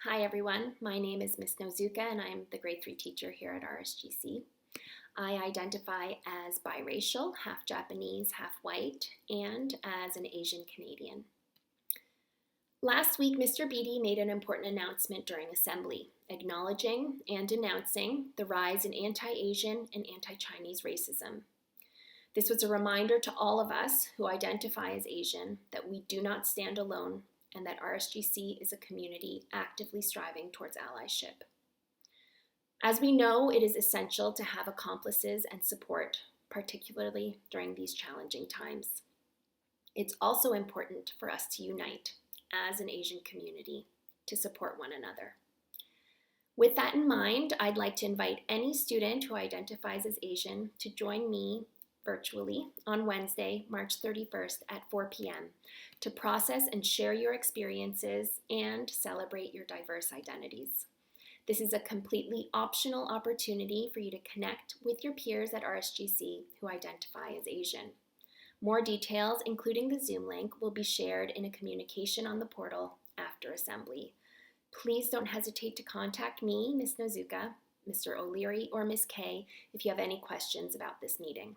Hi everyone, my name is Miss Nozuka and I'm the grade 3 teacher here at RSGC. I identify as biracial, half Japanese, half white, and as an Asian Canadian. Last week, Mr. Beatty made an important announcement during assembly, acknowledging and denouncing the rise in anti-Asian and anti-Chinese racism. This was a reminder to all of us who identify as Asian that we do not stand alone and that RSGC is a community actively striving towards allyship. As we know, it is essential to have accomplices and support, particularly during these challenging times. It's also important for us to unite as an Asian community to support one another. With that in mind, I'd like to invite any student who identifies as Asian to join me virtually on Wednesday, March 31st at 4 p.m. to process and share your experiences and celebrate your diverse identities. This is a completely optional opportunity for you to connect with your peers at RSGC who identify as Asian. More details, including the Zoom link, will be shared in a communication on the portal after assembly. Please don't hesitate to contact me, Ms. Nozuka, Mr. O'Leary, or Ms. Kay if you have any questions about this meeting.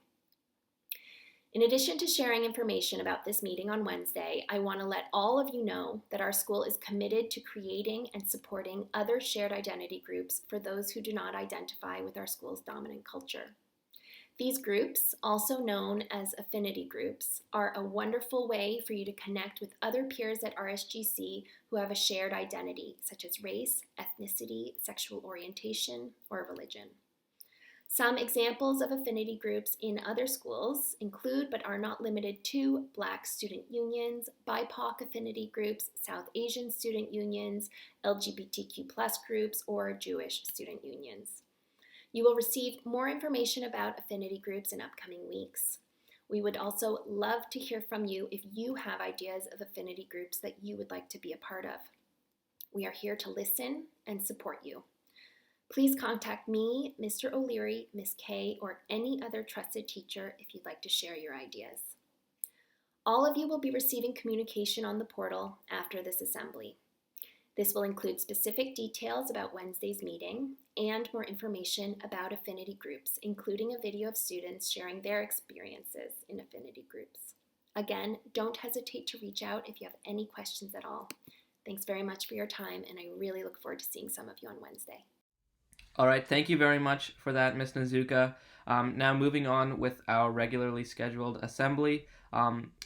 In addition to sharing information about this meeting on Wednesday, I want to let all of you know that our school is committed to creating and supporting other shared identity groups for those who do not identify with our school's dominant culture. These groups, also known as affinity groups, are a wonderful way for you to connect with other peers at RSGC who have a shared identity, such as race, ethnicity, sexual orientation, or religion. Some examples of affinity groups in other schools include, but are not limited to, Black student unions, BIPOC affinity groups, South Asian student unions, LGBTQ+ groups, or Jewish student unions. You will receive more information about affinity groups in upcoming weeks. We would also love to hear from you if you have ideas of affinity groups that you would like to be a part of. We are here to listen and support you. Please contact me, Mr. O'Leary, Ms. Kay, or any other trusted teacher if you'd like to share your ideas. All of you will be receiving communication on the portal after this assembly. This will include specific details about Wednesday's meeting and more information about affinity groups, including a video of students sharing their experiences in affinity groups. Again, don't hesitate to reach out if you have any questions at all. Thanks very much for your time, and I really look forward to seeing some of you on Wednesday. All right, thank you very much for that, Ms. Nazuka. Now moving on with our regularly scheduled assembly.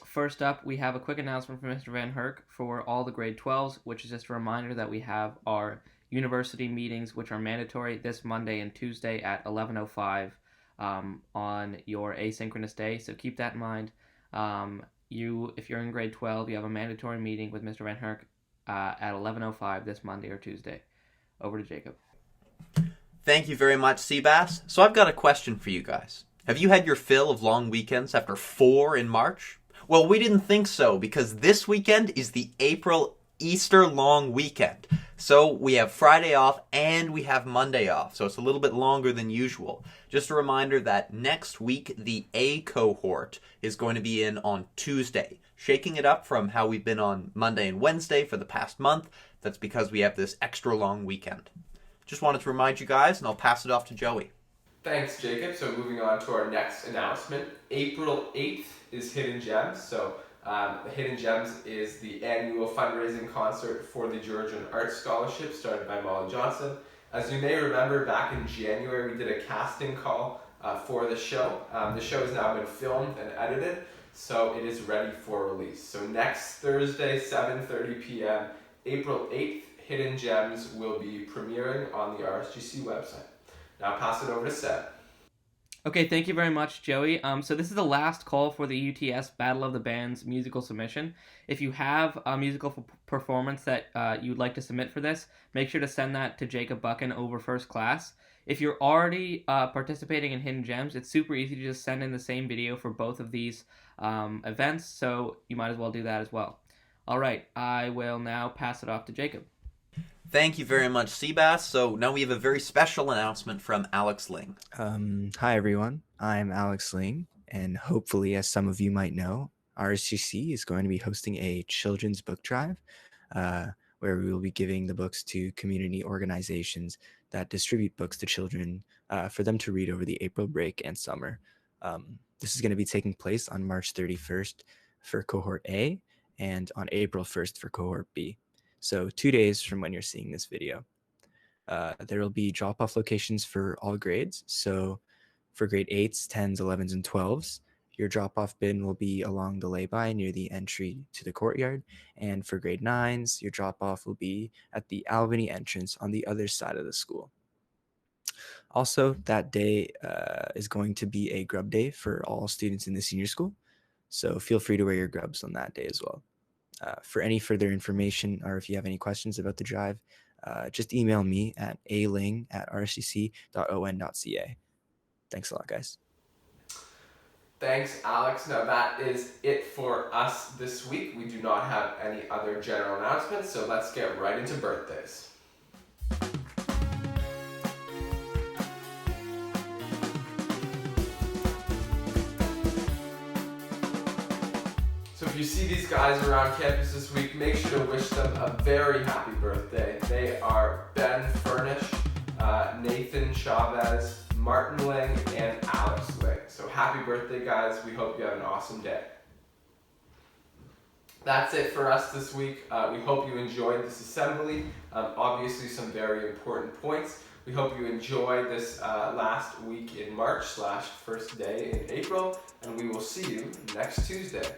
First up, we have a quick announcement from Mr. Van Herk for all the grade 12s, which is just a reminder that we have our university meetings, which are mandatory this Monday and Tuesday at 11:05 on your asynchronous day. So keep that in mind. If you're in grade 12, you have a mandatory meeting with Mr. Van Herk at 11:05 this Monday or Tuesday. Over to Jacob. Thank you very much, Seabass. So I've got a question for you guys. Have you had your fill of long weekends after 4 in March? Well, we didn't think so because this weekend is the April Easter long weekend. So we have Friday off and we have Monday off. So it's a little bit longer than usual. Just a reminder that next week the A cohort is going to be in on Tuesday. Shaking it up from how we've been on Monday and Wednesday for the past month. That's because we have this extra long weekend. Just wanted to remind you guys, and I'll pass it off to Joey. Thanks, Jacob. So moving on to our next announcement. April 8th is Hidden Gems. So Hidden Gems is the annual fundraising concert for the Georgian Arts Scholarship started by Molly Johnson. As you may remember, back in January, we did a casting call for the show. The show has now been filmed and edited, so it is ready for release. So next Thursday, 7:30 p.m., April 8th, Hidden Gems will be premiering on the RSGC website. Now I'll pass it over to Seb. Okay, thank you very much, Joey. So this is the last call for the UTS Battle of the Bands musical submission. If you have a musical performance that you'd like to submit for this, make sure to send that to Jacob Buchan over first class. If you're already participating in Hidden Gems, it's super easy to just send in the same video for both of these events, so you might as well do that as well. All right, I will now pass it off to Jacob. Thank you very much, Seabass. So now we have a very special announcement from Alex Ling. Hi, everyone. I'm Alex Ling, and hopefully, as some of you might know, RSGC is going to be hosting a children's book drive. where we will be giving the books to community organizations that distribute books to children for them to read over the April break and summer. This is going to be taking place on March 31st for cohort A and on April 1st for cohort B. So 2 days from when you're seeing this video. There will be drop-off locations for all grades. So for grade 8s, 10s, 11s, and 12s, your drop-off bin will be along the lay-by near the entry to the courtyard. And for grade 9s, your drop-off will be at the Albany entrance on the other side of the school. Also, that day is going to be a grub day for all students in the senior school. So feel free to wear your grubs on that day as well. For any further information, or if you have any questions about the drive, just email me at aling@rscc.on.ca. Thanks a lot, guys. Thanks, Alex. Now that is it for us this week. We do not have any other general announcements, so let's get right into birthdays. So if you see these guys around campus this week, make sure to wish them a very happy birthday. They are Ben Furnish, Nathan Chavez, Martin Ling, and Alex Ling. So happy birthday, guys. We hope you have an awesome day. That's it for us this week. We hope you enjoyed this assembly. Obviously some very important points. We hope you enjoy this last week in March / first day in April, and we will see you next Tuesday.